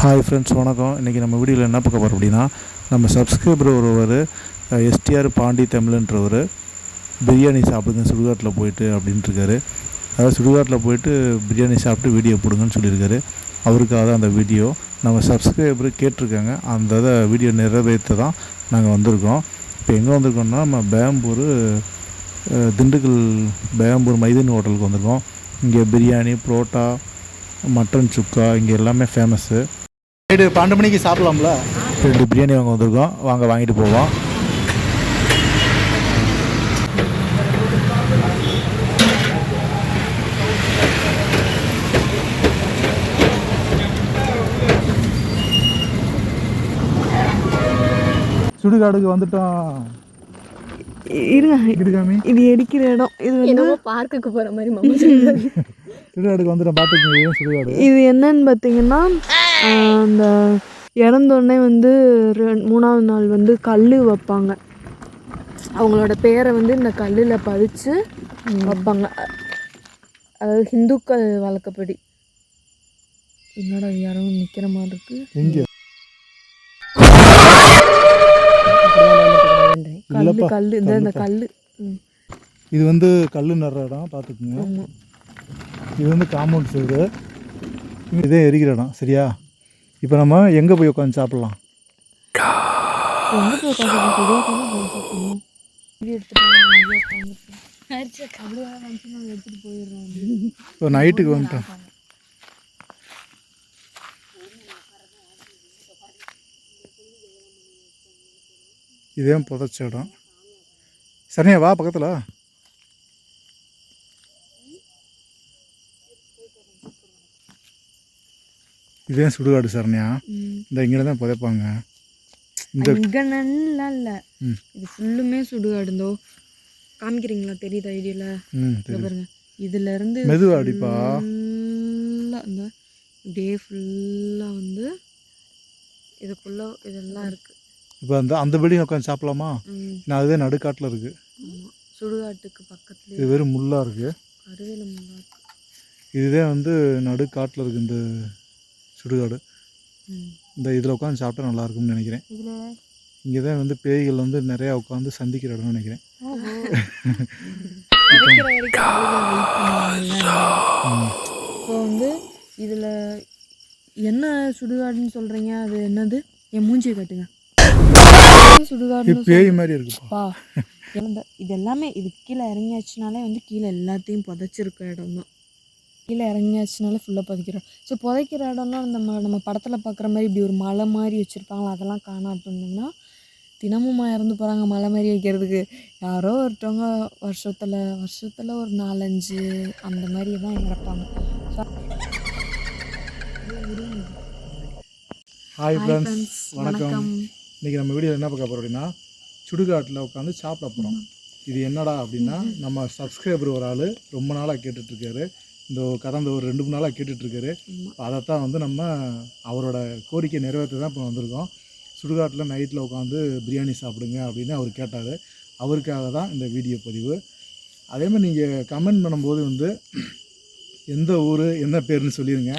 Hi friends, வணக்கம். இன்றைக்கி நம்ம வீடியோவில் என்ன பார்க்க போகிறோம் அப்படின்னா, நம்ம சப்ஸ்கிரைபர் ஒருவர் எஸ்டிஆர் பாண்டி தமிழ்ன்றவர் பிரியாணி சாப்பிடுங்க சுடுகாட்டில் போயிட்டு அப்படின்ட்டுருக்காரு. அதாவது சுடுகாட்டில் போயிட்டு பிரியாணி சாப்பிட்டு வீடியோ போடுங்கன்னு சொல்லியிருக்காரு. அவருக்காக தான் அந்த வீடியோ நம்ம சப்ஸ்கிரைபர் கேட்டிருக்காங்க. அந்த இதை வீடியோ நிறைவேற்ற தான் நாங்கள் வந்திருக்கோம். இப்போ எங்கே வந்திருக்கோம்னா, நம்ம பேம்பூர் திண்டுக்கல் பேம்பூர் மைதீன் ஹோட்டலுக்கு வந்திருக்கோம். இங்கே பிரியாணி, புரோட்டா, மட்டன் சுக்கா இங்கே எல்லாமே ஃபேமஸ்ஸு. நைட்டு 12 மணிக்கு சாப்பிட்லாம்ல. 2 பிரியாணி வாங்க வந்திருக்கோம். வாங்க வாங்கிட்டு போவோம். சுடுகாடுக்கு வந்துட்டோம். இருங்க, இது எடுக்கிற இடம். இது வந்து பார்க்குக்கு போகிற மாதிரி மாமா சொல்றாரு. சுடுகாடுக்கு வந்துட்டோம். பார்த்துக்கோங்க சுடுகாடு. இது என்னன்னு பார்த்தீங்கன்னா, அந்த இறந்தோடனே வந்து 3ஆவது நாள் வந்து கல் வைப்பாங்க. அவங்களோட பேரை வந்து இந்த கல்லில் பதிச்சு வைப்பாங்க. அதாவது ஹிந்துக்கள் வழக்கப்படி. என்னோட யாரும் நிற்கிற மாதிரி இருக்கு. கல் இந்த கல். இது வந்து கல் நடுற இடம், பார்த்துக்குங்க. இது வந்து காம்பவுண்ட் சைடு. இதே எரிக்கிற இடம். சரியா? இப்போ நம்ம எங்கே போய் உட்காந்து சாப்பிட்லாம்? இப்போ நைட்டுக்கு வந்துட்டோம். இதே புதைச்ச இடம். சரியா? வா பக்கத்தில். இதே சுடுகாடு சரணியா. இந்த இங்கே தான் புதைப்பாங்க. இந்த இல்லை, இது ஃபுல்லுமே சுடுகாடுந்தோ. காமிக்கிறீங்களா? தெரியுது ஐடியாவில் பாருங்க. இதுல இருந்து மெதுவா அடிப்பா. இந்த இப்படியே ஃபுல்லாக வந்து இதுக்குள்ள இதெல்லாம் இருக்கு. இப்போ அந்த பில்டிங் உட்காந்து சாப்பிடலாமா? நான் அதுவே நடுக்காட்டில் இருக்கு. சுடுகாட்டுக்கு பக்கத்துல இது வெறும் முள்ளா இருக்கு. கருவேல முள்ளா இருக்கு. இதுவே வந்து நடுக்காட்டில் இருக்கு இந்த சுடுகாடு. இந்த இதில் உட்காந்து சாப்பிட்டா நல்லா இருக்கும்னு நினைக்கிறேன். இங்கே தான் வந்து பேய்கள் வந்து நிறையா உட்காந்து சந்திக்கிற இடம்னு நினைக்கிறேன். இப்போ வந்து இதில் என்ன சுடுகாடுன்னு சொல்கிறீங்க? அது என்னது? என் மூஞ்சியை காட்டுங்க. சுடுகாடு பேய் மாதிரி இருக்குப்பா. இது எல்லாமே இது கீழே இறங்கியாச்சுனாலே வந்து கீழே எல்லாத்தையும் புதைச்சிருக்க இடம் தான். கீழே இறங்கியாச்சுனாலே ஃபுல்லாக புதைக்கிறோம். ஸோ புதைக்கிற இடம்லாம் நம்ம படத்தில் பார்க்குற மாதிரி இப்படி ஒரு மலை மாதிரி வச்சுருப்பாங்களா, அதெல்லாம் காணாட்டுன்னா தினமும் இறந்து போகிறாங்க மலை மாதிரி வைக்கிறதுக்கு. யாரோ ஒருத்தவங்க வருஷத்தில் ஒரு 4-5 அந்த மாதிரி தான் இறப்பாங்க. ஹாய் ஃப்ரெண்ட்ஸ், வணக்கம். இன்றைக்கி நம்ம வீடியோ என்ன பார்க்க போகிறோம் அப்படின்னா, சுடுகாட்டில் உட்காந்து சாப்பிட போகிறோம். இது என்னடா அப்படின்னா, நம்ம சப்ஸ்கிரைபர் ஒரு ஆள் ரொம்ப நாளாக கேட்டுட்ருக்காரு. இந்த கடந்த ஒரு 2-3 நாளாக கேட்டுட்ருக்காரு. அதைத்தான் வந்து நம்ம அவரோட கோரிக்கை நிறைவேற்ற தான் இப்போ வந்திருக்கோம். சுடுகாட்டில் நைட்டில் உட்காந்து பிரியாணி சாப்பிடுங்க அப்படின்னு அவர் கேட்டார். அவருக்காக தான் இந்த வீடியோ பதிவு. அதேமாதிரி நீங்கள் கமெண்ட் பண்ணும்போது வந்து எந்த ஊர் என்ன பேருன்னு சொல்லிடுங்க.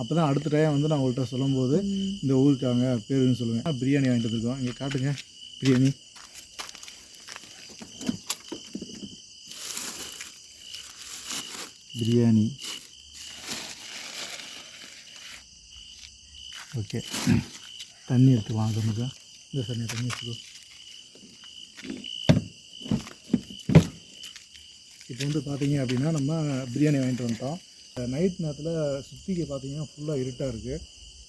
அப்போ தான் அடுத்த டைம் வந்து நான் உங்கள்கிட்ட சொல்லும்போது இந்த ஊருக்காங்க பேருன்னு சொல்லுவேன். பிரியாணி வாங்கிட்டு வந்துருக்கோம். இங்கே காட்டுங்க பிரியாணி. பிரியாணி ஓகே. தண்ணி எடுத்துக்கலாம். நமக்கு இந்த தண்ணி எடுத்துக்கோ. இப்போ வந்து பார்த்தீங்க அப்படின்னா நம்ம பிரியாணி வாங்கிட்டு வந்துட்டோம். நைட் நேரத்தில் சுற்றிக்கு பார்த்தீங்கன்னா ஃபுல்லாக இருட்டாக இருக்குது.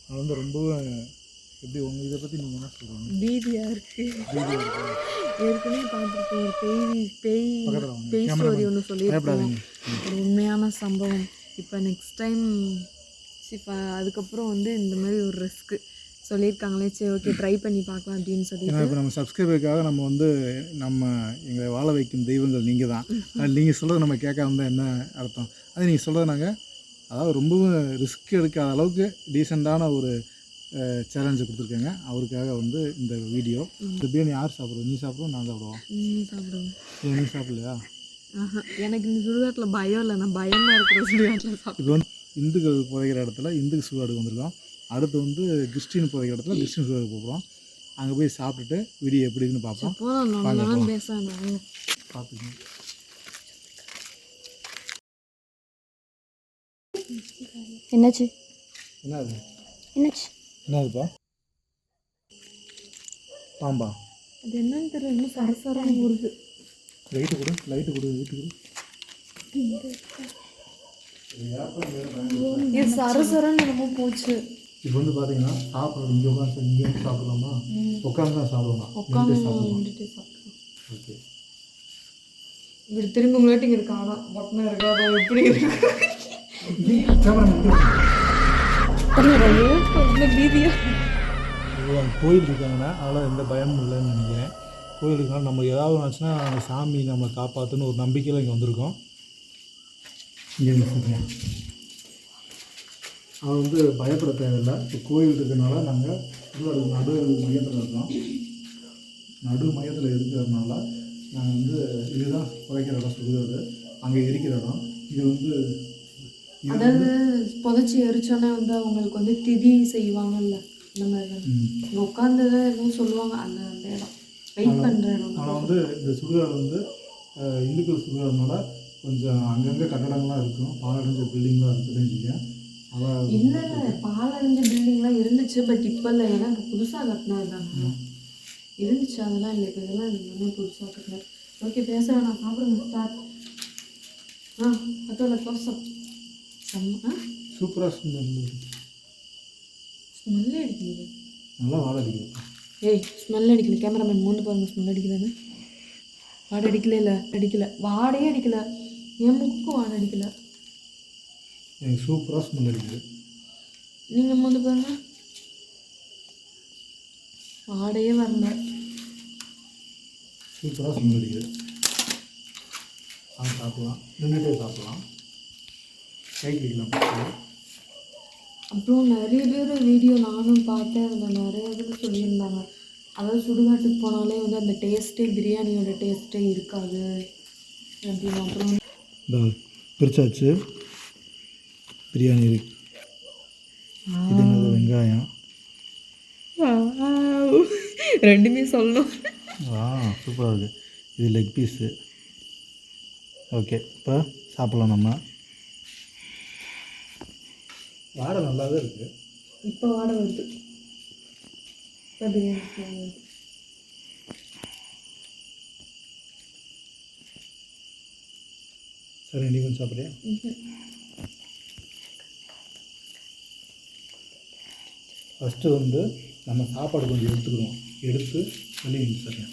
அது வந்து ரொம்பவும் எப்படி உங்கள் இதை பற்றி நீங்கள் என்ன சொல்கிறீங்க? பீதியாக இருக்குது. ஏற்கனவே பார்த்துருக்கோம் பேய் ஸ்டோரி ஒன்று சொல்லியிருக்கோம். ஒரு உண்மையான சம்பவம். இப்போ நெக்ஸ்ட் டைம் அதுக்கப்புறம் வந்து இந்த மாதிரி ஒரு ரிஸ்க்கு சொல்லியிருக்காங்களே, சரி ஓகே ட்ரை பண்ணி பார்க்கலாம் அப்படின்னு சொல்லிட்டு. இப்போ நம்ம சப்ஸ்கிரைபருக்காக நம்ம வந்து எங்களை வாழ வைக்கும் தெய்வங்கள் நீங்கள் தான். நீங்கள் சொல்கிறது நம்ம கேட்காம தான் என்ன அர்த்தம்? அது நீங்கள் சொல்கிறது நாங்கள் அதாவது ரொம்பவும் ரிஸ்க் எடுக்காத அளவுக்கு டீசெண்டான ஒரு சேலஞ்சை கொடுத்துருக்காங்க. அவருக்காக வந்து இந்த வீடியோ. இந்த பிரியாணி யார் சாப்பிடுவோம்? நீ சாப்பிடுவோம், நான் சாப்பிடுவோம். நீ சாப்பிடலையா? எனக்கு இந்த சுடுகாட்டில் பயம் இல்லை. நான் பயமாக இருக்கிற சுடுகாட்டில் சாப்பிடுவேன். இப்போ வந்து இந்துக்கள் புதைக்கிற இடத்துல இந்துக்கு சுடுகாடு வந்திருக்கோம். அடுத்து வந்து கிறிஸ்டின் போகிற இடத்துல கிறிஸ்டின் சுடுகாட்டுக்கு போகிறோம். அங்கே போய் சாப்பிட்டுட்டு வீடியோ எப்படி இருக்குன்னு பார்ப்போம். பார்த்துக்கணும். என்னாச்சு என்னது என்னாச்சு என்னதுப்பா? பாம்பா? அது என்னன்னு தெரியல, இன்னும் சரசரம் வருது. லைட்டு கொடு வீட்டு கொடு. இது சரசரன்னு என்னமோ போச்சு. இப்போ வந்து பார்த்தீங்கன்னா சாப்பிட்றது இங்கே வந்து சாப்பிடலாமா? உட்காந்து தான் சாப்பிடலாம். ஓகே, இப்படி திரும்ப முன்னாடி இருக்கா? ஆனால் பட்டனா இருக்காதா? எப்படி இருக்கு கோயில் இருக்காங்கன்னா அதெல்லாம் எந்த பயமும் இல்லைன்னு நினைக்கிறேன். கோயில் இருக்காங்க, நம்ம ஏதாவது ஒன்றுச்சுன்னா அந்த சாமி நம்மளை காப்பாற்றுன்னு ஒரு நம்பிக்கையில் இங்கே வந்திருக்கோம். இங்கே சொல்கிறேன், அது வந்து பயப்பட தேவையில்லை. இப்போ கோயில் இருக்கிறதுனால நாங்கள் நடு மையத்தில் இருக்கோம். நடு மையத்தில் இருக்கிறதுனால நாங்கள் வந்து இதுதான் புதைக்கிற இடம் சொல்கிறது, அங்கே இருக்கிற இடம். இது வந்து அதாவது புதைச்சி எரிச்சோன்னே வந்து அவங்களுக்கு வந்து திதி செய்வாங்கல்ல, இந்த மாதிரி இங்கே உட்காந்துதான் எதுவும் சொல்லுவாங்க. அந்த அந்த இடம் வெயிட் பண்ணுற இடம். ஆனால் வந்து இந்த சுடுகாடு வந்து இந்துக்கள் சுடுகாடுனால கொஞ்சம் அங்கங்கே கட்டடங்கள்லாம் இருக்கும், பாலடைஞ்ச பில்டிங்லாம் இருக்குதுன்னு வச்சுக்கேன். அதான் இல்லை பாலடைஞ்ச பில்டிங்லாம் இருந்துச்சு, பட் இப்போ இல்லை. ஏன்னா இப்போ புதுசாக கட்டினது தானே இருந்துச்சு, அதெல்லாம் இல்லை. இப்போ இதெல்லாம் எல்லாமே புதுசாக கட்டினது. ஓகே, பேச வேணாம், சாப்பிடுங்க. ஸ்டார்ட். அதோட கோசம் சூப்பராக ஸ்மெல்லு அடிக்குது, நல்லா வாடை அடிக்குது. ஏய் ஸ்மெல் அடிக்கல, கேமராமேன் மூந்து பாருங்க, ஸ்மெல் அடிக்குதானே? வாடை அடிக்கல, வாடையே அடிக்கல, என் மூக்கும் வாடை அடிக்கல. எனக்கு சூப்பராக ஸ்மெல் அடிக்குது. நீங்கள் மூந்து பாருங்க, வாடையே வரல, சூப்பராக ஸ்மெல் அடிக்குது. அது சாப்பிடலாம், நின்றுட்டே சாப்பிடலாம், கைக்கலாம். அப்புறம் நிறைய பேர் வீடியோ நானும் பார்த்தேன், அதில் நிறைய பேர் சொல்லியிருந்தாங்க, அதாவது சுடுகாட்டுக்கு போனாலே வந்து அந்த டேஸ்ட்டே பிரியாணியோட டேஸ்ட்டே இருக்காது அப்படின்னு. அப்புறம் இந்த பிரிச்சாச்சு பிரியாணி இருக்கு. இது என்னது? வெங்காயம். ரெண்டுமே சொல்லணும். சூப்பராக இருக்குது. இது லெக் பீஸு. ஓகே, இப்போ சாப்பிட்லாம். நம்ம வாடை நல்லாவே இருக்குது. இப்போ வாடை வருது. இப்போ பிரியாணி சரி, நீ கொஞ்சம் சாப்பிட்றியா? ஃபஸ்ட்டு வந்து நம்ம சாப்பாடு கொஞ்சம் எடுத்துக்கிறோம். எடுத்து வெளியே சரியா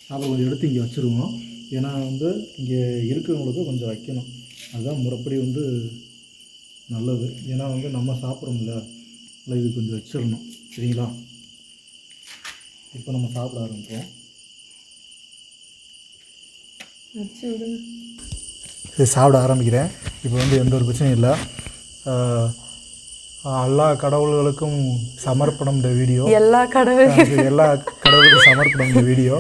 சாப்பாடு கொஞ்சம் எடுத்து இங்கே வச்சுருவோம். ஏன்னா வந்து இங்கே இருக்கிறவங்களுக்கு கொஞ்சம் வைக்கணும், அதுதான் முறைப்படி வந்து நல்லது. ஏன்னா வந்து நம்ம சாப்பிட்றோம்ல, இல்லை இது கொஞ்சம் வச்சிடணும், சரிங்களா? இப்போ நம்ம சாப்பிட ஆரம்பிப்போம். சரி, சாப்பிட ஆரம்பிக்கிறேன். இப்போ வந்து எந்த ஒரு பிரச்சனையும் இல்லை. எல்லா கடவுள்களுக்கும் சமர்ப்பணம் இந்த வீடியோ. எல்லா கடவுளுக்கும் சமர்ப்பணம் இந்த வீடியோ.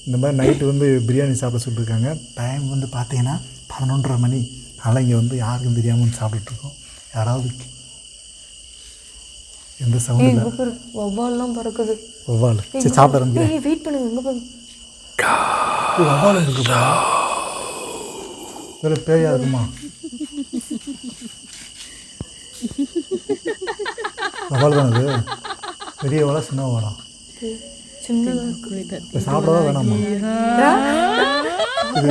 இந்த மாதிரி நைட்டு வந்து பிரியாணி சாப்பிட சொல்லியிருக்காங்க. டைம் வந்து பார்த்தீங்கன்னா 11:30 மணி. அதனால் இங்கே வந்து யாருக்கும் தெரியாமல் சாப்பிட்டுட்ருக்கோம். யாராவது எந்த சவுண்டு? வவ்வால்லாம் பறக்குது. வவ்வால். சரி, சாப்பிட ஆரம்பிக்கிறேன். வெயிட் பண்ணுங்க, எங்கே பாருங்க, வவ்வால் இருக்குப்பா. வேறு பேயா இருக்குமா? வவ்வால் தான் அது. பெரிய வாழை சின்ன வாழை? சின்னதாக. இப்போ சாப்பிடவா வேணாமா? இது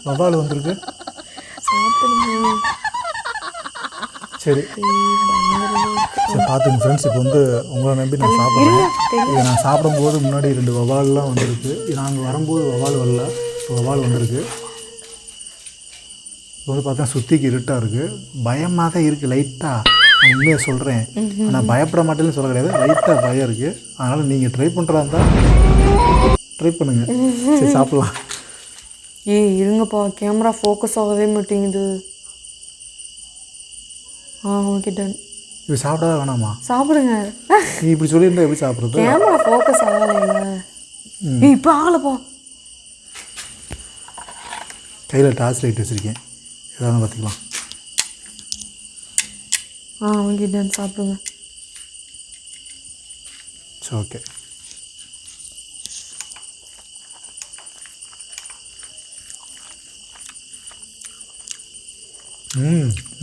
வவ்வால் வந்திருக்கு. சரி பார்த்துங்க ஃப்ரெண்ட்ஸ். இப்போ வந்து உங்களை நம்பி நான் சாப்பிட்றேன். இதை நான் சாப்பிடும்போது முன்னாடி 2 வவ்வால்லாம் வந்திருக்கு. நாங்கள் வரும்போது வவ்வால் வரல, இப்போ வவ்வால் வந்திருக்கு. இப்போ வந்து பார்த்தா சுற்றிக்கு இருட்டாக இருக்குது, பயமாக தான் இருக்குது லைட்டாக. நான் உண்மையாக சொல்கிறேன், ஆனால் பயப்பட மாட்டேன்னு சொல்ல கிடையாது, லைட்டாக பயம் இருக்குது. அதனால் நீங்கள் ட்ரை பண்ணுறதா இருந்தால் ட்ரை பண்ணுங்கள். சரி, சாப்பிட்லாம். இருங்கப்பா, கேமரா ஃபோக்கஸ் ஆகவே மாட்டேங்குது. Okay, done. இது சாப்பிடாத வேணாமா? சாப்பிடுங்க. நீ இப்படி சொல்லியிருந்தா எப்படி சாப்பிட்றது? கேமரா ஃபோக்கஸ் ஆகலைல்ல. இப்போ ஆகலப்பா. கையில் டார்ச் லைட் வச்சுருக்கேன், ஏதாவது பார்த்துக்கலாம். Okay, done. சாப்பிடுங்க. சரி ஓகே.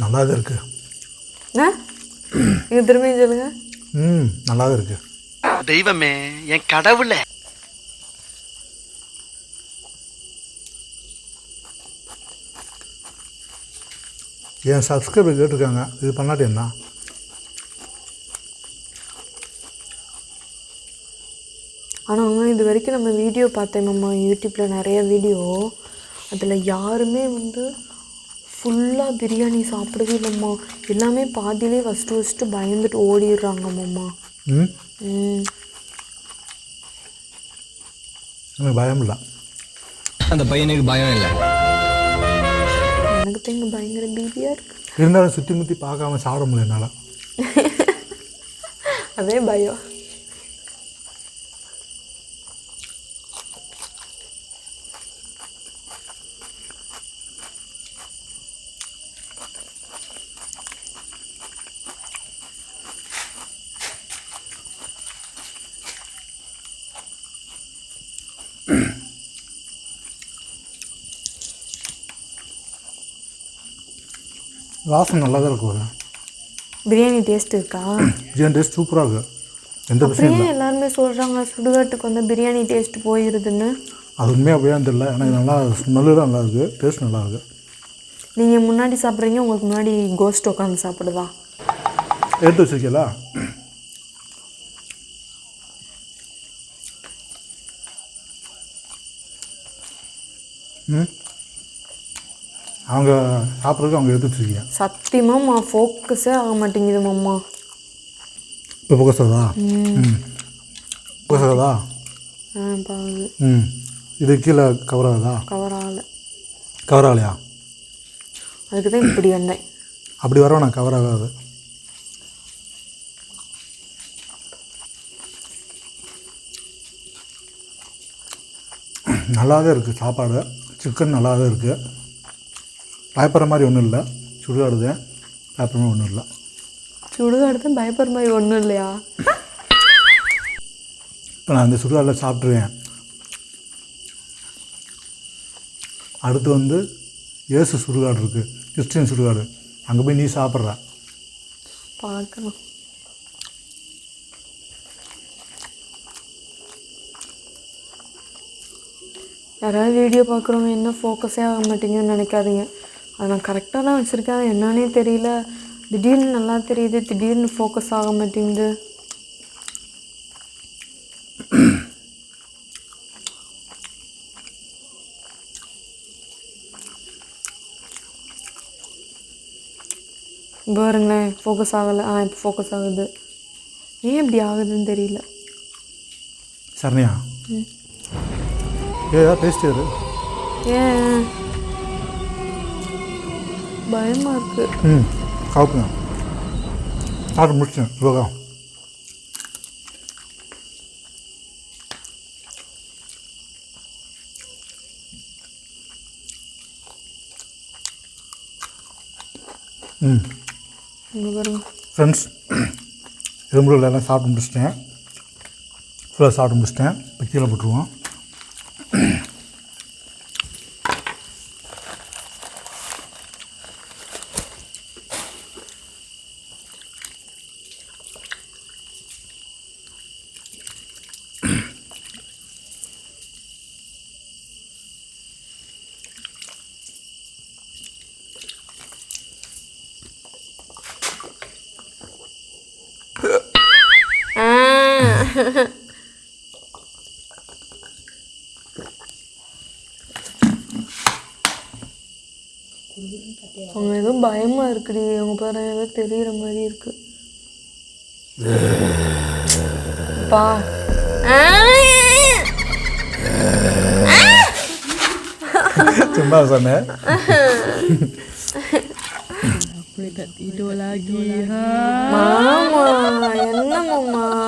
நல்லா தான் இருக்குது. இது திரும்பி சொல்லுங்க. நல்லா தான் இருக்குது. தெய்வமே என் கடவுளே. என் சப்ஸ்கிரைபர் கேட்டிருக்காங்க, இது பண்ணாட்டி என்ன? ஆனால் இது வரைக்கும் நம்ம வீடியோ பார்த்தோம்மா யூடியூப்பில் நிறைய வீடியோ, அதில் யாருமே வந்து ஃபுல்லாக பிரியாணி சாப்பிடவே இல்லைம்மா. எல்லாமே பாதியிலே ஃபஸ்ட்டு பயந்துட்டு ஓடிடுறாங்கம்மா. எனக்கு பயம் இல்லை. அந்த பையனுக்கு பயம் இல்லை. எனக்கு தான் இங்கே பயங்கர பீதியாக இருக்குது. இருந்தாலும் சுற்றி முற்றி பார்க்காம சாப்பிட முடியல என்னால். அதே பயம். வாசம் நல்லா தான் இருக்கும். பிரியாணி டேஸ்ட் இருக்கா? பிரியாணி டேஸ்ட் சூப்பராக இருக்குது. எந்த பிரச்சனையும் அப்படியே எல்லாருமே சொல்கிறாங்க சுடுகாட்டுக்கு வந்து பிரியாணி டேஸ்ட் போயிடுதுன்னு. அது உண்மையாக அப்படியான்னு தெரியல. எனக்கு நல்லா ஸ்மெல்லு தான் நல்லா இருக்குது, டேஸ்ட் நல்லா இருக்குது. நீங்கள் முன்னாடி சாப்பிட்றீங்க, உங்களுக்கு முன்னாடி கோஸ்ட் உட்காந்து சாப்பிடுதா? எடுத்து வச்சிருக்கீங்களா? அவங்க சாப்பிட்றதுக்கு அவங்க எடுத்து வச்சுருக்கீங்க. சத்தியமாக ஃபோக்கஸே ஆக மாட்டேங்குது மாமா. இப்போ ஃபோக்கஸ் ஆகுதா? ஃபோக்கஸ் ஆகுதா? பாருங்க. இது கீழே கவர் ஆகுதா? கவர் ஆகலை. கவர் ஆகலையா? அதுக்கு தான் இப்படி வந்தேன். அப்படி வரவும் நான் கவர் ஆகாது. நல்லா தான் இருக்குது சாப்பாடு. சிக்கன் நல்லா தான் இருக்குது. பயப்படுற மாதிரி ஒன்றும் இல்லை. சுடுகாடு தான், பயப்படுற மாதிரி ஒன்றும் இல்லை. சுடுகாடு தான் பயப்படுற மாதிரி ஒன்றும் இல்லையா? இப்போ நான் இந்த சுடுகாடில் சாப்பிட்ருவேன். அடுத்து வந்து இயேசு சுடுகாடு இருக்குது, கிறிஸ்டின் சுடுகாடு. அங்கே போய் நீ சாப்பிட்ற பார்க்கலாம். யாராவது வீடியோ பார்க்குறவங்க என்ன ஃபோக்கஸே ஆக மாட்டேங்குதுன்னு நினைக்காதீங்க. அதை நான் கரெக்டாக தான் வச்சுருக்கேன். என்னன்னே தெரியல, திடீர்னு நல்லா தெரியுது, திடீர்னு ஃபோக்கஸ் ஆக மாட்டேங்குது. பாருங்களேன், ஃபோக்கஸ் ஆகலை. இப்போ ஃபோக்கஸ் ஆகுது. ஏன் இப்படி ஆகுதுன்னு தெரியல. சரணியா, ஏதாவது டேஸ்ட் ஏது? ஏன் பயமாக இருக்குது? சாப்பிடுங்க. சாப்பிட்டு முடிச்சேன். இவ்வளோதா. இங்கே பாருங்க ஃப்ரெண்ட்ஸ், எறும்புகள் எல்லாம் சாப்பிட்டு முடிச்சிட்டேன். ஃபுல்லாக சாப்பிட்டு முடிச்சிட்டேன். இப்போ கீழே போட்டுருவோம். அவங்க எதுவும் பயமாக இருக்குடி. அவங்க பாரு ஏதோ தெரிகிற மாதிரி இருக்கு. பா சும்மா சொன்னேன்.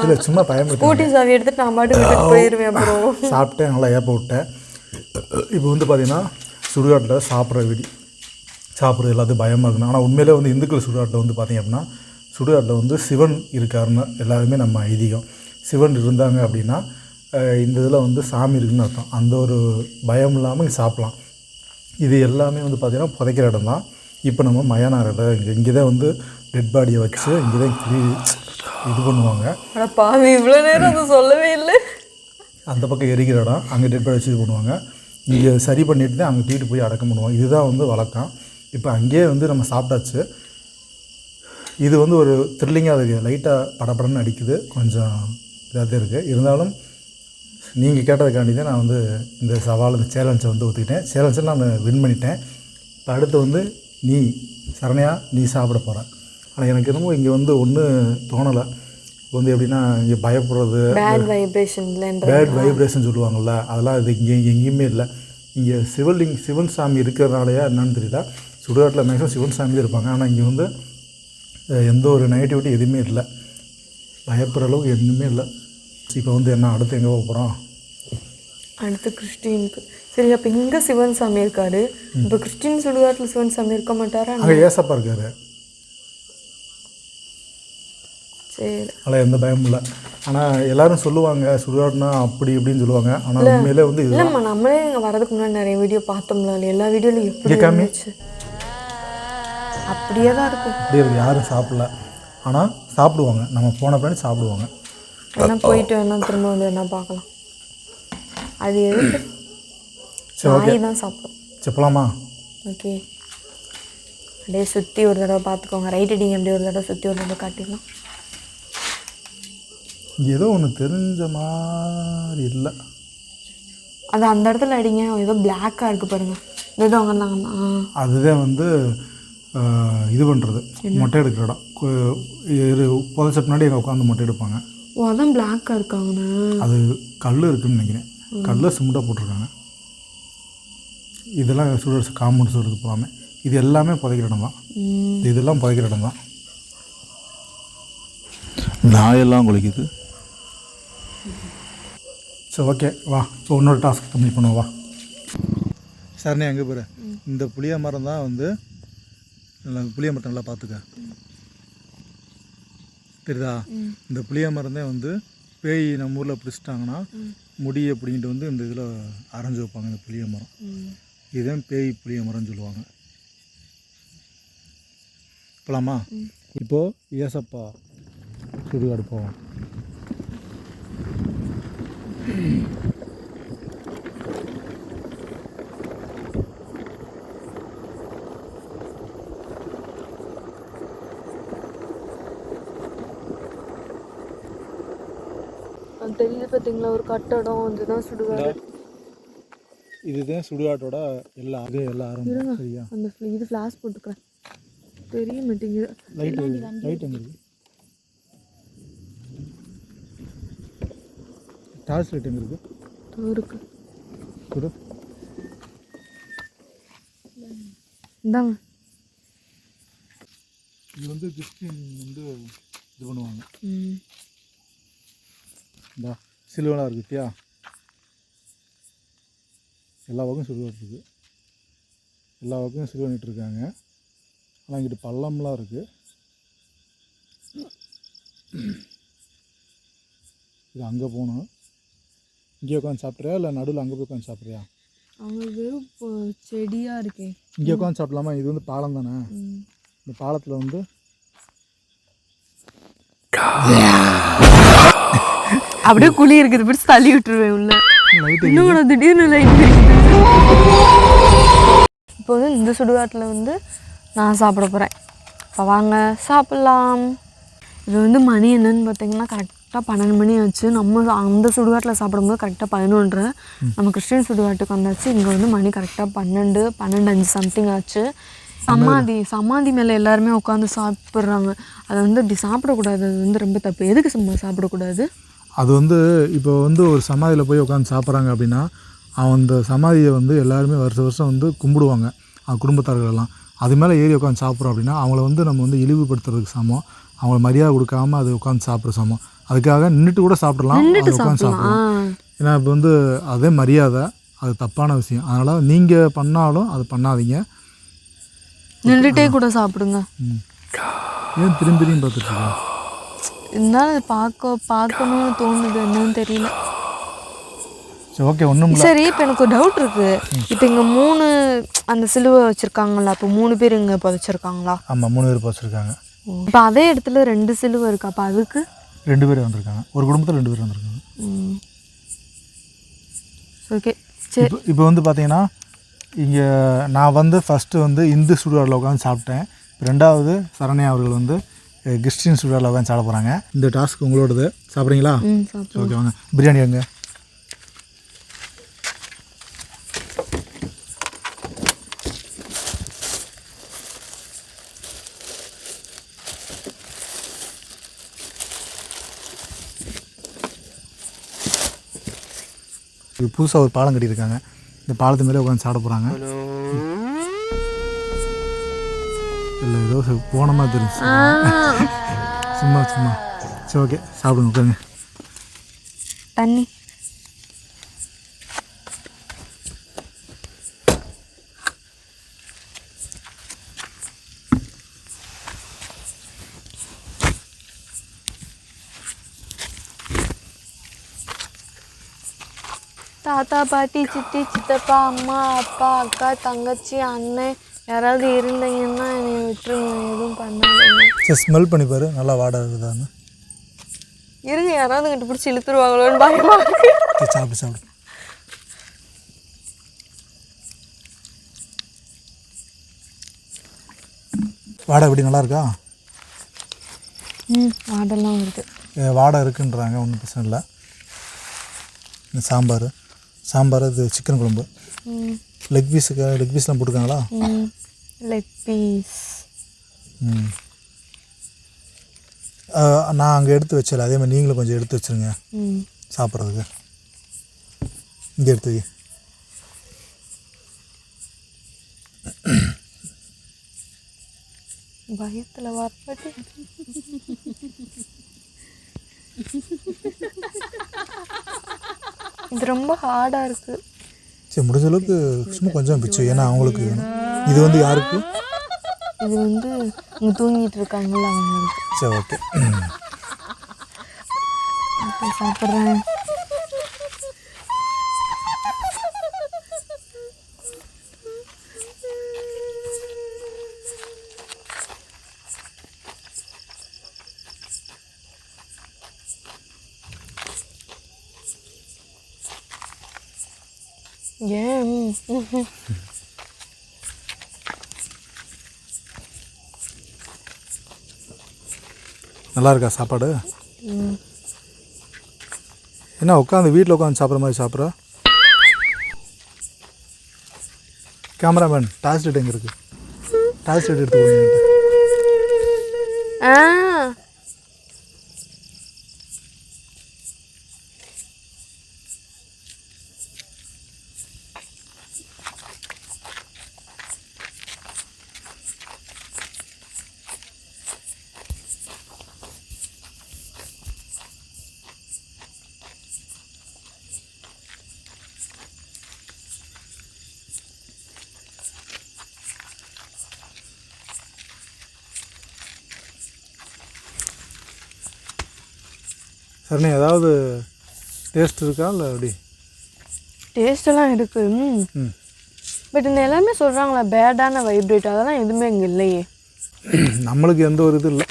இல்லை, சும்மா பயன்படுத்த. ஸ்கூட்டி சாவி எடுத்துட்டு நான் பாட்டு வீட்டுக்கு போயிடுவேன். அப்புறம் சாப்பிட்டேன், நல்லா ஏப்ப விட்டேன். இப்போ வந்து பார்த்தீங்கன்னா சுடுகாட்டில் சாப்பிட்றது எல்லாத்தையும் பயமாக இருக்கணும். ஆனால் உண்மையிலே வந்து இந்துக்கள் சுடுகாட்டில் வந்து பார்த்திங்க அப்படின்னா சுடுகாட்டில் வந்து சிவன் இருக்காருன்னு எல்லாருமே நம்ம ஐதீகம். சிவன் இருந்தாங்க அப்படின்னா இந்த இதில் வந்து சாமி இருக்குதுன்னு அர்த்தம். அந்த ஒரு பயம் இல்லாமல் இங்கே சாப்பிட்லாம். இது எல்லாமே வந்து பார்த்திங்கன்னா புதைக்கிற இடம் தான். இப்போ நம்ம மயானார் இடம் இங்கே தான் வந்து டெட் பாடியை வச்சு இங்கே தான் இது பண்ணுவாங்க. ஆனால் பாவி இவ்வளோ நேரம் அதை சொல்லவே இல்லை. அந்த பக்கம் எரிக்கிற இடம், அங்கே டெட் பாடி வச்சு இது பண்ணுவாங்க. இங்கே சரி பண்ணிட்டு தான் அங்கே தூக்கிட்டு போய் அடக்கம் பண்ணுவாங்க. இதுதான் வந்து வழக்கம். இப்போ அங்கேயே வந்து நம்ம சாப்பிட்டாச்சு. இது வந்து ஒரு த்ரில்லிங்காக இருக்குது. லைட்டாக படப்படன்னு அடிக்குது, கொஞ்சம் இதாக தான் இருக்குது. இருந்தாலும் நீங்கள் கேட்டதுக்காண்டி தான் நான் வந்து இந்த சவால், இந்த சேலஞ்சை வந்து ஒத்துக்கிட்டேன். சேலஞ்சில் நான் வின் பண்ணிட்டேன். இப்போ அடுத்து வந்து நீ சரணையா நீ சாப்பிட போகிற. ஆனால் எனக்கு என்னமோ இங்கே வந்து ஒன்றும் தோணலை. இப்போ வந்து எப்படின்னா இங்கே பயப்படுறது, பேட் வைப்ரேஷன் சொல்லுவாங்கள்ல, அதெல்லாம் இது இங்கே எங்கேயுமே இல்லை. இங்கே சிவன் சாமி இருக்கிறதுனாலையா என்னன்னு தெரியல. சுடுகாட்டில் மேக்ஸிமம் சிவன் சாமி தான் இருப்பாங்க. ஆனால் இங்கே வந்து எந்த ஒரு நெகட்டிவிட்டி எதுவுமே இல்லை, பயப்படுற அளவுக்கு எதுவுமே இல்லை. இப்போ வந்து என்ன அடுத்து எங்கே போக போகிறோம்? அடுத்து கிறிஸ்டினுக்கு. சரி, அப்போ இங்கே சிவன் சாமி இருக்காரு. இப்போ கிறிஸ்டின் சுடுகாட்டில் சிவன் சாமி இருக்க மாட்டாரா? அங்கே ஏசப்பா இருக்காரு. சரி, அதனால் எந்த பயமும் இல்லை. ஆனால் எல்லோரும் சொல்லுவாங்க சுடுகாடுனா அப்படி இப்படின்னு சொல்லுவாங்க. ஆனால் உண்மையிலே வந்து இல்லைம்மா, நம்மளே இங்கே வரதுக்கு முன்னாடி நிறைய வீடியோ பார்த்தோம்ல, எல்லா வீடியோலையும் எப்படி காமிச்சு அப்படியே தான் இருக்குது. அப்படியே இருக்குது. யாரும் சாப்பிடல, ஆனால் சாப்பிடுவாங்க. நம்ம போன பின்னாடி சாப்பிடுவாங்க. என்ன போயிட்டு வேணா திரும்ப வந்து என்ன பார்க்கலாம். அது எதுக்கு? சரி, ஓகே தான் சாப்பிடும். சரி போகலாமா? ஓகே, அப்படியே சுற்றி ஒரு தடவை பார்த்துக்கோங்க. ரைட் அடிங்க, அப்படியே ஒரு தடவை சுற்றி ஒரு தடவை காட்டிடலாம். ஏதோ ஒன்று தெரிஞ்ச மாதிரி இல்லை. அது அந்த இடத்துல அடிங்க. ஏதோ பிளாக்காக இருக்குது பாருங்கள். ஏதோ அங்கே இருந்தாங்கன்னா அதுதான் வந்து இது பண்ணுறது, மொட்டை எடுக்கிற இடம். புதைச்ச பின்னாடி எங்கே உட்காந்து மொட்டை எடுப்பாங்க. ஓ, அதான் பிளாக்காக இருக்காங்கண்ணா. அது கல் இருக்குதுன்னு நினைக்கிறேன். கல்லை சிமெண்ட்டாக போட்டிருக்காங்க. இதெல்லாம் சுடுற காம்பவுண்ட் சுடுறது போகாமல் இது எல்லாமே புதைக்கிற இடம் தான். இதெல்லாம் புதைக்கிற இடம் தான். நாயெல்லாம் குளிக்குது. சரி, ஓகே வா, இப்போ இன்னொரு டாஸ்க் கம்ப்ளீட் பண்ணுவோம். வா சரணே, எங்கே போகிற? இந்த புளிய மரம் தான் வந்து புளிய மரத்தை நல்லா பார்த்துக்க, தெரியுதா? இந்த புளிய மரம் தான் வந்து பேய் நம்ம ஊரில் பிடிச்சிட்டாங்கன்னா முடி அப்படின்ட்டு வந்து இந்த இதில் அரைஞ்சி வைப்பாங்க. இந்த புளிய மரம் இதுதான் பேய் புளிய மரம்னு சொல்லுவாங்க. போகலாமா? இப்போது ஏசப்பா சுடுகாடு போவோம். தெரியுது பார்த்தீங்களா, ஒரு கட்டடம். இதுதான் சுடுகாடு. இதுதான் சுடுகாட்டோட எல்லா ஆரம்பம். சரியா? அந்த இது ஃப்ளாஷ் போட்டுக்கிறேன், தெரிய மாட்டேங்குது. லைட் எங்கே இருக்குது? டார்ச் லைட் எங்கே இருக்குது? இருக்கு. குடு. இந்தாங்க. இது வந்து கிறிஸ்டின் வந்து இது பண்ணுவாங்க. இந்த சிலுவெல்லாம் இருக்குத்தியா, எல்லா பக்கம் சிலுவன் இருக்குது. எல்லா பக்கம் சிலுவன்ட்டு இருக்காங்க. ஆனால் இங்கிட்டு பள்ளம்லாம் இருக்குது. இது அங்கே போகணும். இங்கே உட்காந்து சாப்பிட்றியா இல்லை நடுவில் அங்கே போய் உட்காந்து சாப்பிட்றியா? அவங்க வெறும் செடியாக இருக்கே. இங்கே உட்காந்து சாப்பிடலாமா? இது வந்து பாலம் தானே. இந்த பாலத்தில் வந்து அப்படியே குழி இருக்குது, பிடிச்சி தள்ளி விட்டுருவேன் உள்ள. இன்னும் திடீர்னு லைட் இருக்குது. இப்போ வந்து இந்த சுடுகாட்டில் வந்து நான் சாப்பிட போகிறேன். இப்போ வாங்க சாப்பிட்லாம். இது வந்து மணி என்னன்னு பார்த்தீங்கன்னா கரெக்டாக 12 மணி ஆச்சு. நம்ம அந்த சுடுகாட்டில் சாப்பிடும்போது கரெக்டாக 11:30. நம்ம கிறிஸ்டின் சுடுகாட்டுக்கு வந்தாச்சு. இங்கே வந்து மணி கரெக்டாக 12:05 சம்திங் ஆச்சு. சமாதி மேலே எல்லாருமே உட்காந்து சாப்பிட்றாங்க. அதை வந்து இப்படி சாப்பிடக்கூடாது, அது வந்து ரொம்ப தப்பு. எதுக்கு சாப்பிடக்கூடாது? அது வந்து இப்போ வந்து ஒரு சமாதியில் போய் உட்காந்து சாப்பிட்றாங்க அப்படின்னா அந்த சமாதியை வந்து எல்லாருமே வருஷம் வந்து கும்பிடுவாங்க, குடும்பத்தார்களெல்லாம். அது மேலே ஏறி உட்காந்து சாப்பிட்றோம் அப்படின்னா அவங்கள வந்து நம்ம வந்து இழிவுபடுத்துறதுக்கு சமம். அவங்கள மரியாதை கொடுக்காம அது உட்காந்து சாப்பிட்ற சமம். அதுக்காக நின்றுட்டு கூட சாப்பிட்றலாம், உட்காந்து சாப்பிட்லாம். ஏன்னா இப்போ வந்து அதே மரியாதை, அது தப்பான விஷயம். அதனால் நீங்கள் பண்ணாலும் அது பண்ணாதீங்க, நின்றுட்டே கூட சாப்பிடுங்க. ஏன் திரும்பி பார்த்துட்ருக்கோம்? இருந்தாலும் அது பார்க்கணும்னு தோணுது, என்னன்னு தெரியல. சரி ஓகே, ஒன்றும் இல்லை. சரி, இப்போ எனக்கு ஒரு டவுட் இருக்குது. இப்போ இங்கே 3 அந்த சிலுவை வச்சுருக்காங்களா? அப்போ 3 பேர் இங்கே புதைச்சிருக்காங்களா? ஆமாம், 3 பேர் புதைச்சிருக்காங்க. இப்போ அதே இடத்துல 2 சிலுவை இருக்குது. அப்போ அதுக்கு 2 பேர் வந்திருக்காங்க. ஒரு குடும்பத்தில் 2 பேர் வந்திருக்காங்க. ஓகே சரி. இப்போ வந்து பார்த்தீங்கன்னா இங்கே நான் வந்து ஃபஸ்ட்டு வந்து இந்து சுடுகாடில் உட்காந்து சாப்பிட்டேன். ரெண்டாவது சரண்யா அவர்கள் வந்து கிறிஸ்டின் சுடுகாடில் உட்காந்து சாப்பிட போகிறாங்க. இந்த டாஸ்க் உங்களோடது. சாப்பிட்றீங்களா? ஓகே வாங்க. பிரியாணி வாங்க. இது புதுசாக ஒரு பாலம் கட்டியிருக்காங்க. இந்த பாலத்து மேலே உட்காந்து சாப்பிட போகிறாங்க. இல்லை ஏதோ போன மாதிரி தெரிஞ்சு. சும்மா சரி ஓகே, சாப்பிடுங்க, உட்காருங்க. தண்ணி தாத்தா, பாட்டி, சித்தி, சித்தப்பா, அம்மா, அப்பா, அக்கா, தங்கச்சி, அண்ணன் யாராவது இருந்தீங்கன்னா என்னை விட்டுருங்க, எதுவும் பண்ணாதீங்க. சரி ஸ்மெல் பண்ணி பாரு, நல்லா வாடகை இருக்குதான்னு. இருங்க, யாராவது கிட்ட பிடிச்சி இழுத்துருவாங்களோன்னு பயமா இருக்கு. சாப்பிடு. வாடை எப்படி நல்லா இருக்கா? வாடெல்லாம் வருது. வாடை இருக்குன்றாங்க, ஒன்றும் பிரச்சனை இல்லை. சாம்பார் இது சிக்கன் குழம்பு. லெக் பீஸ்லாம் போட்டுருக்காங்களா? லெக் பீஸ் நான் அங்கே எடுத்து வச்சல, அதே மாதிரி நீங்களும் கொஞ்சம் எடுத்து வச்சுருங்க சாப்பிட்றதுக்கு. இங்கே எடுத்து வை. பயத்தில் வரப்பட்டு இது ரொம்ப ஹார்டாக இருக்குது. சரி முடிஞ்ச அளவுக்கு சும்மா கொஞ்சம் பிச்சு, ஏன்னா அவங்களுக்கு இது வந்து யாருக்கு? இது வந்து இங்கே தூங்கிட்டு இருக்காங்கல்ல அவங்களுக்கு. சரி ஓகே, சாப்பிட்றேன். ஏன் நல்லா இருக்கா சாப்பாடு? என்ன உட்காந்து வீட்டில் உட்காந்து சாப்பிட்ற மாதிரி சாப்பிட்ற? கேமராமேன் டார்ச் லைட் எங்கே இருக்குது? டார்ச் லைட் எடுத்து கொடுங்க. சரிண்ணே, ஏதாவது டேஸ்ட் இருக்கா இல்லை எப்படி? டேஸ்டெல்லாம் இருக்குது. பட் இந்த எல்லாமே சொல்கிறாங்களா பேடான வைப்ரேட், அதெல்லாம் எதுவுமே இங்கே இல்லையே. நம்மளுக்கு எந்த ஒரு இது இல்லை.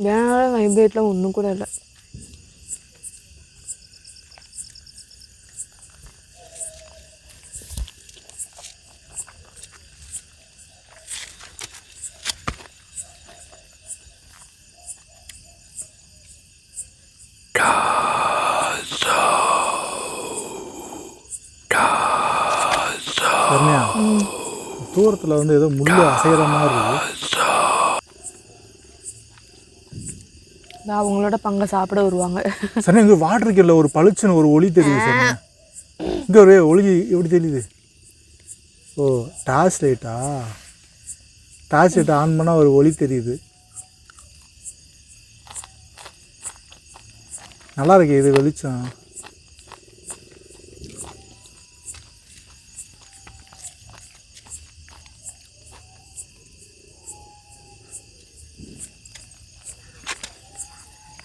பேடான வைப்ரேட்லாம் ஒன்றும் கூட இல்லை. சரிண்ணா, தூரத்தில் வந்து ஏதோ முள்ளு அசைகிற மாதிரி இருக்கு. அவங்களோட பங்கை சாப்பிட வருவாங்க. சரிண்ணா, இங்கே வாட்டர் கேனில் ஒரு பளிச்சுன்னு ஒரு ஒளி தெரியுது. சரிண்ணா, இங்கே ஒரு ஒளி எப்படி தெரியுது? ஓ டார்ச் லைட்டா? டார்ச் லைட்டை ஆன் பண்ணால் ஒரு ஒளி தெரியுது. நல்லா இருக்கு இது வெளிச்சம்.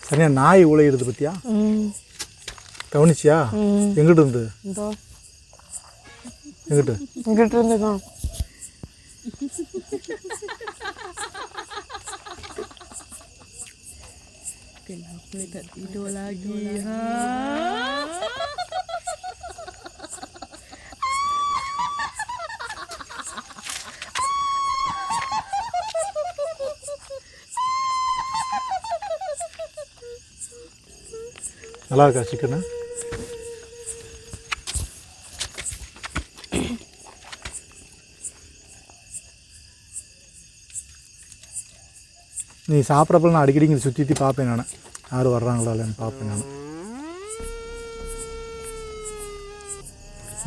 சரியா நாய் உழையிடுது பத்தியா? கவனிச்சியா? எங்கிட்ட இருந்து? எங்கிட்ட இருந்துதான். Kenapa tak tidur lagi? நல்லா இருக்கா சிக்கனு? நீ சாப்பிட்றப்ப நான் அடிக்கடி இங்கே சுற்றி பார்ப்பேன். நான் யார் வர்றாங்களா இல்லைன்னு பார்ப்பேன். நான்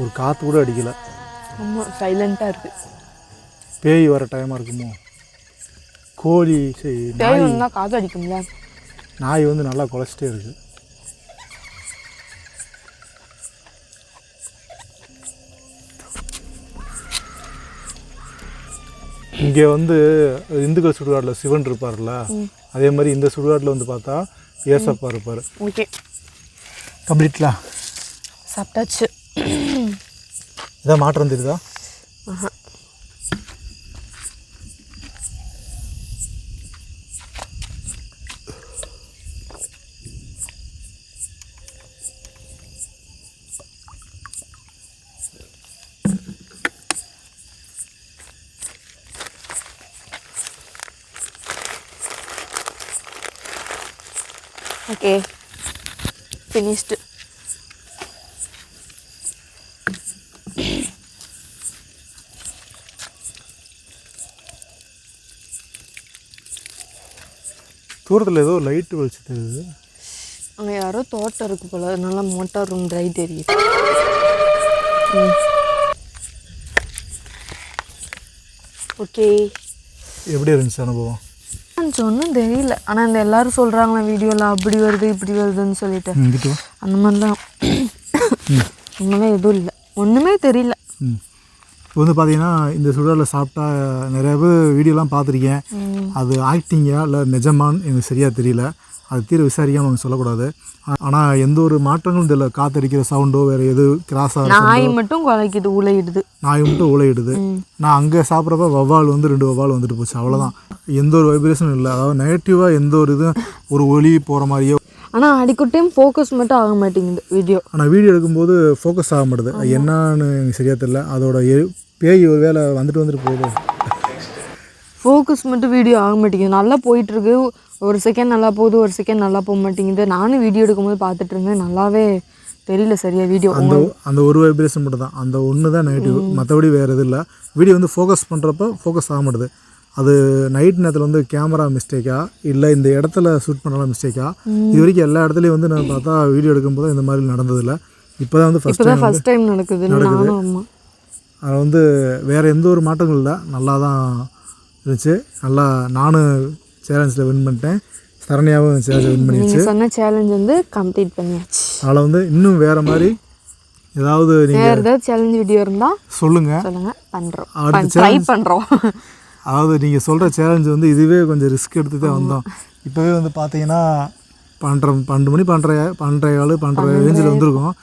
ஒரு காற்று கூட அடிக்கலை. ஆமாம், சைலண்ட்டாக இருக்குது. பேய் வர டைமாக இருக்குமோ? கோழி பேய் வந்தால் காற்று அடிக்கும்ல. நாய் வந்து நல்லா குலைச்சிட்டே இருக்குது. இங்கே வந்து இந்துக்கள் சுடுகாட்டில் சிவன் இருப்பார்ல, அதே மாதிரி இந்த சுடுகாட்டில் வந்து பார்த்தா ஏசப்பா இருப்பார். ஓகே, கம்ப்ளீட்லாம் சாப்பிட்டாச்சு. ஏதாவது மாற்றம் தெரியுதா? Okay, finished. தூரத்தில் ஏதோ லைட்டு வெளிச்சு தெரியுது. அங்கே யாரோ தோட்டம் இருக்குது போல், அதனால மோட்டார் ரூம் ரைட் தெரியுது. ஓகே, எப்படி இருந்துச்சு அனுபவம்? ஒன்றும் தெரியல. ஆனால் இந்த எல்லோரும் சொல்கிறாங்களே வீடியோவில் அப்படி வருது இப்படி வருதுன்னு சொல்லிட்டு, அந்த மாதிரிலாம் ஒன்றுமே எதுவும் இல்லை, ஒன்றுமே தெரியல. இப்போ வந்து பார்த்தீங்கன்னா இந்த சுடரில் சாப்பிட்டா நிறைய பேர் வீடியோலாம் பார்த்துருக்கேன். அது ஆக்டிங்கா இல்லை நிஜமான்னு எனக்கு சரியாக தெரியல. அது தீர விசாரிக்காமல் அவங்க சொல்லக்கூடாது. ஆனால் எந்த ஒரு மாற்றங்களும் தெரியல. காற்றடிக்கிற சவுண்டோ வேறு எது கிராஸ் ஆகிற நாய் மட்டும் குலைக்குது, ஊழையிடுது. நாய் மட்டும் ஊழையிடுது. நான் அங்கே சாப்பிட்றப்ப வவ்வால் வந்து 2 வவ்வால் வந்துட்டு போச்சு, அவ்வளோதான். எந்த ஒரு வைப்ரேஷனும் இல்லை. அதாவது நெகட்டிவாக எந்த ஒரு இதுவும் ஒரு ஒளி போகிற மாதிரியோ. ஆனால் அடிக்கடி டைம் ஃபோக்கஸ் மட்டும் ஆக மாட்டேங்குது வீடியோ. ஆனால் வீடியோ எடுக்கும்போது ஃபோக்கஸ் ஆக மாட்டுது. என்னான்னு எனக்கு சரியாக தெரியல. அதோட பேய் ஒரு வேலை வந்துட்டு போகுது. ஃபோக்கஸ் மட்டும் வீடியோ ஆக மாட்டேங்குது. நல்லா போயிட்டுருக்கு. ஒரு செகண்ட் நல்லா போகுது, ஒரு செகண்ட் நல்லா போக மாட்டேங்குது. நானும் வீடியோ எடுக்கும்போது பார்த்துட்டு இருந்தேன், நல்லாவே தெரியல சரியா வீடியோ. அந்த ஒரு வைப்ரேஷன் மட்டும் தான், அந்த ஒன்று தான் நெகட்டிவ். மற்றபடி வேறு எதுவும் இல்லை. வீடியோ வந்து ஃபோக்கஸ் பண்ணுறப்ப ஃபோக்கஸ் ஆக மாட்டுது. அது நைட் நேரத்தில் வந்து கேமரா மிஸ்டேக்கா இல்லை இந்த இடத்துல ஷூட் பண்ணலாம் மிஸ்டேக்கா? இது வரைக்கும் எல்லா இடத்துலையும் வந்து நான் பார்த்தா வீடியோ எடுக்கும்போது இந்த மாதிரி நடந்ததில்லை. இப்போ தான் வந்து ஃபஸ்ட் டைம் நடக்குது. அது வந்து வேறு எந்த ஒரு மாற்றங்களும் இல்லை, நல்லா தான் இருந்துச்சு. நல்லா நானும் சேலஞ்சில் வின் பண்ணிட்டேன், சரண்யாவும் சேலஞ்சில் வின் பண்ணிடுச்சு. சொன்ன சேலஞ்ச் வந்து கம்ப்ளீட் பண்ணியாச்சு. அதில் வந்து இன்னும் வேறு மாதிரி ஏதாவது நீங்கள் ஏதாவது சேலஞ்ச் வீடியோ இருந்தால் சொல்லுங்கள், பண்ணுறோம், ட்ரை பண்ணுறோம். அதாவது நீங்கள் சொல்கிற சேலஞ்சு வந்து இதுவே கொஞ்சம் ரிஸ்க் எடுத்து தான் வந்தோம். இப்போவே வந்து பார்த்தீங்கன்னா 12 மணி 12 ரேஞ்சில் வந்திருக்கோம்.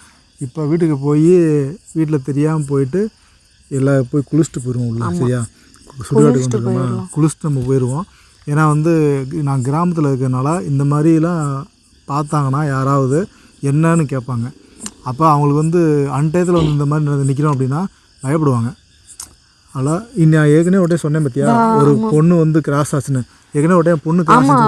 இப்போ வீட்டுக்கு போய் வீட்டில் தெரியாமல் போயிட்டு எல்லாம் போய் குளிச்சுட்டு போயிடுவோம் உள்ள. சரியா, சுடுகாட்டுக்கு வந்துருக்கோமா, குளிச்சுட்டு நம்ம போயிடுவோம். ஏன்னா வந்து நான் கிராமத்தில் இருக்கிறனால இந்த மாதிரிலாம் பார்த்தாங்கன்னா யாராவது என்னன்னு கேட்பாங்க. அப்போ அவங்களுக்கு வந்து அன்டயத்தில் வந்து இந்த மாதிரி நிற்கிறோம் அப்படின்னா பயப்படுவாங்க. அதனால் நான் ஏற்கனவே ஒரு டைம் சொன்னேன் பார்த்தியா, ஒரு பொண்ணு வந்து கிராஸ் ஆச்சுன்னு. ஏற்கனவே ஒரு டைம் பொண்ணு கிராஸ் ஆச்சு,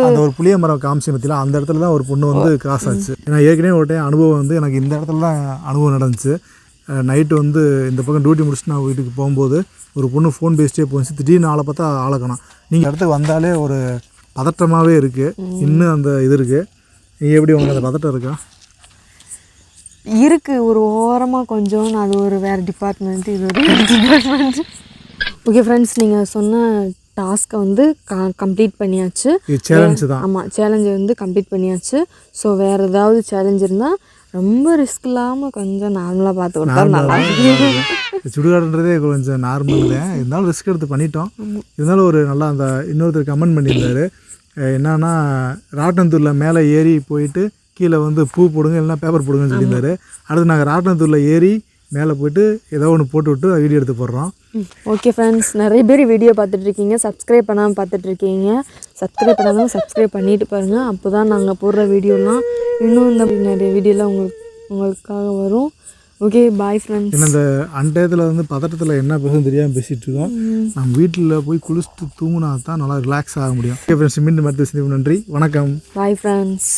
அந்த ஒரு புளிய மரம் காமிச்சு பார்த்தியா, அந்த இடத்துல தான் ஒரு பொண்ணு வந்து கிராஸ் ஆச்சு. ஏன்னா ஏற்கனவே ஒரு டைம் அனுபவம் வந்து எனக்கு இந்த இடத்துல தான் அனுபவம் நடந்துச்சு. நைட்டு வந்து இந்த பக்கம் டியூட்டி முடிச்சுட்டு நான் வீட்டுக்கு போகும்போது ஒரு பொண்ணு ஃபோன் பேசிட்டே போச்சு. திடீர்னு ஆளை பார்த்தா ஆளக்கணும். நீங்கள் இடத்துக்கு வந்தாலே ஒரு பதட்டமாகவே இருக்குது. இன்னும் அந்த இது இருக்குது. நீங்கள் எப்படி உங்களுக்கு அந்த பதட்டம் இருக்கா? இருக்குது ஒரு ஓரமாக கொஞ்சம். அது ஒரு வேறு டிபார்ட்மெண்ட், இது ஒரு டிபார்ட்மெண்ட். ஓகே ஃப்ரெண்ட்ஸ், நீங்கள் சொன்ன டாஸ்க்கை வந்து கம்ப்ளீட் பண்ணியாச்சு. இது சேலஞ்சு தான். ஆமாம், சேலஞ்சை வந்து கம்ப்ளீட் பண்ணியாச்சு. ஸோ வேறு ஏதாவது சேலஞ்ச் இருந்தால் ரொம்ப ரிஸ்க் இல்லாமல் கொஞ்சம் நார்மலாக பார்த்து கொடுத்தா நல்லா இருக்கும். சுடுகாடுன்றதே கொஞ்சம் நார்மல் தான், இருந்தாலும் ரிஸ்க் எடுத்து பண்ணிட்டோம். இருந்தாலும் ஒரு நல்லா அந்த இன்னொருத்தர் கமெண்ட் பண்ணியிருந்தாரு, என்னன்னா ராட்டனத்தூரில் மேலே ஏறி போயிட்டு கீழே வந்து பூ போடுங்க இல்லைனா பேப்பர் போடுங்கன்னு சொல்லியிருந்தாரு. அடுத்து நாங்கள் ராட்டனத்தூரில் ஏறி மேலே போயிட்டு ஏதோ ஒன்று போட்டு விட்டு வீடியோ எடுத்து போடுறோம். ஓகே ஃப்ரெண்ட்ஸ், நிறைய பேர் வீடியோ பார்த்துட்ருக்கீங்க, சப்ஸ்கிரைப் பண்ணாமல் பார்த்துட்ருக்கீங்க. சப்ஸ்கிரைப் பண்ணாமல் சப்ஸ்கிரைப் பண்ணிட்டு பாருங்கள். அப்போ தான் நாங்கள் போடுற வீடியோலாம் இன்னும் இந்த நிறைய வீடியோலாம் உங்களுக்காக வரும். Okay, bye friends. ஏன்னா இந்த அண்டயத்தில் வந்து பதட்டத்தில் என்ன பேசுன்னு தெரியாமல் பேசிகிட்டு இருக்கோம். நம்ம வீட்டில் போய் குளிச்சுட்டு தூங்கினா தான் நல்லா ரிலாக்ஸ் ஆக முடியும். ஓகே ஃப்ரெண்ட்ஸ், மீண்டும் அடுத்த நன்றி, வணக்கம். Bye friends.